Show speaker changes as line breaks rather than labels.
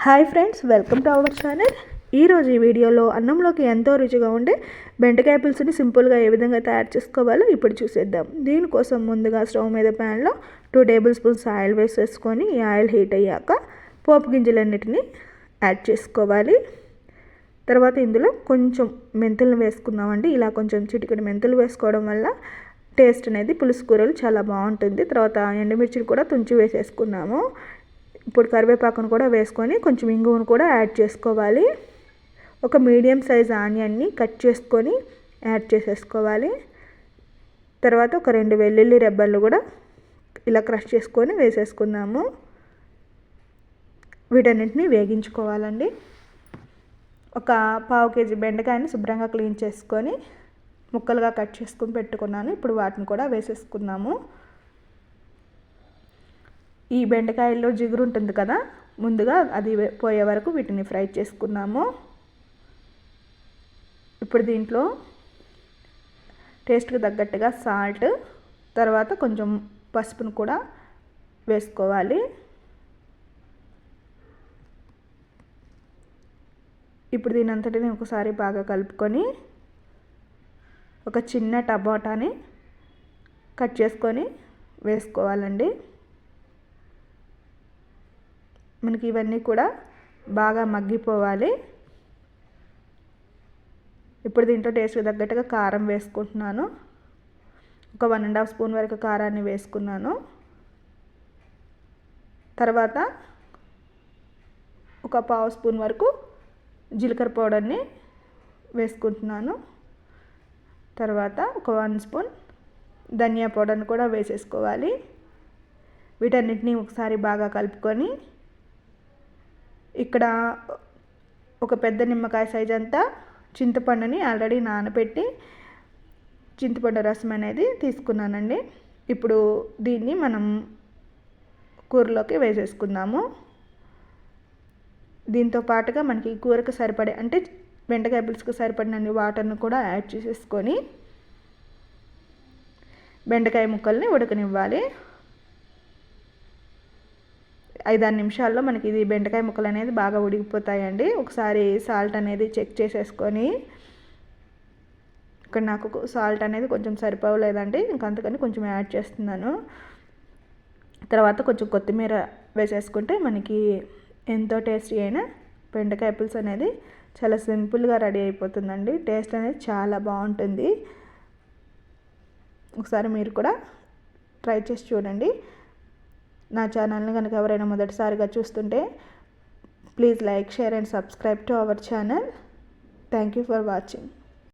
Hi friends, welcome to our channel. ఈరోజు ఈ వీడియోలో అన్నంలోకి ఎంతో రుచిగా ఉండే బెండకాయ పులుసుని సింపుల్గా ఏ విధంగా తయారు చేసుకోవాలో ఇప్పుడు చూసేద్దాం. దీనికోసం ముందుగా స్టవ్ మీద ప్యాన్లో 2 టేబుల్ స్పూన్స్ ఆయిల్ వేసేసుకొని ఈ ఆయిల్ హీట్ అయ్యాక పోపు గింజలన్నిటిని యాడ్ చేసుకోవాలి. తర్వాత ఇందులో కొంచెం మెంతులను వేసుకున్నామండి. ఇలా కొంచెం చిటికెడు మెంతులు వేసుకోవడం వల్ల టేస్ట్ అనేది పులుసు కూరలు చాలా బాగుంటుంది. తర్వాత ఎండుమిర్చిని కూడా తుంచి వేసేసుకున్నాము. ఇప్పుడు కరివేపాకును కూడా వేసుకొని కొంచెం ఇంగువను కూడా యాడ్ చేసుకోవాలి. ఒక మీడియం సైజ్ ఆనియన్ని కట్ చేసుకొని యాడ్ చేసేసుకోవాలి. తర్వాత ఒక 2 వెల్లుల్లి రెబ్బలు కూడా ఇలా క్రష్ చేసుకొని వేసేసుకుందాము. వీటన్నిటిని వేగించుకోవాలండి. ఒక 1/2 కేజీ బెండకాయని శుభ్రంగా క్లీన్ చేసుకొని ముక్కలుగా కట్ చేసుకొని పెట్టుకున్నాను. ఇప్పుడు వాటిని కూడా వేసేసుకుందాము. ఈ బెండకాయల్లో జిగురు ఉంటుంది కదా, ముందుగా అది పోయే వరకు వీటిని ఫ్రై చేసుకున్నాము. ఇప్పుడు దీంట్లో టేస్ట్కి తగ్గట్టుగా సాల్ట్, తర్వాత కొంచెం పసుపును కూడా వేసుకోవాలి. ఇప్పుడు దీని అంతటిని ఒకసారి బాగా కలుపుకొని ఒక చిన్న టమాటాని కట్ చేసుకొని వేసుకోవాలండి. మనకి ఇవన్నీ కూడా బాగా మగ్గిపోవాలి. ఇప్పుడు దీంట్లో టేస్ట్కి తగ్గట్టుగా కారం వేసుకుంటున్నాను. ఒక 1.5 స్పూన్ వరకు కారాన్ని వేసుకున్నాను. తర్వాత ఒక 1/2 స్పూన్ వరకు జీలకర్ర పౌడర్ని వేసుకుంటున్నాను. తర్వాత ఒక 1 స్పూన్ ధనియా పౌడర్ని కూడా వేసేసుకోవాలి. వీటన్నిటిని ఒకసారి బాగా కలుపుకొని ఇక్కడ ఒక పెద్ద నిమ్మకాయ సైజ్ అంతా చింతపండుని ఆల్రెడీ నానబెట్టి చింతపండు రసం అనేది తీసుకున్నానండి. ఇప్పుడు దీన్ని మనం కూరలోకి వేసేసుకుందాము. దీంతో పాటుగా మనకి కూరకు సరిపడే అంటే బెండకాయ పులుసుకు సరిపడినన్ని వాటర్ను కూడా యాడ్ చేసేసుకొని బెండకాయ ముక్కల్ని ఉడకనివ్వాలి. 5-6 నిమిషాల్లో మనకి ఇది బెండకాయ ముక్కలు అనేది బాగా ఉడికిపోతాయండి. ఒకసారి సాల్ట్ అనేది చెక్ చేసేసుకొని, ఇక్కడ నాకు సాల్ట్ అనేది కొంచెం సరిపోలేదండి, అందుకని కొంచెం యాడ్ చేస్తున్నాను. తర్వాత కొంచెం కొత్తిమీర వేసేసుకుంటే మనకి ఎంతో టేస్టీ అయిన బెండకాయ పులుసు అనేది చాలా సింపుల్గా రెడీ అయిపోతుందండి. టేస్ట్ అనేది చాలా బాగుంటుంది. ఒకసారి మీరు కూడా ట్రై చేసి చూడండి. నా ఛానల్ని కనుక ఎవరైనా మొదటిసారిగా చూస్తుంటే please like, share and subscribe to our channel. Thank you for watching.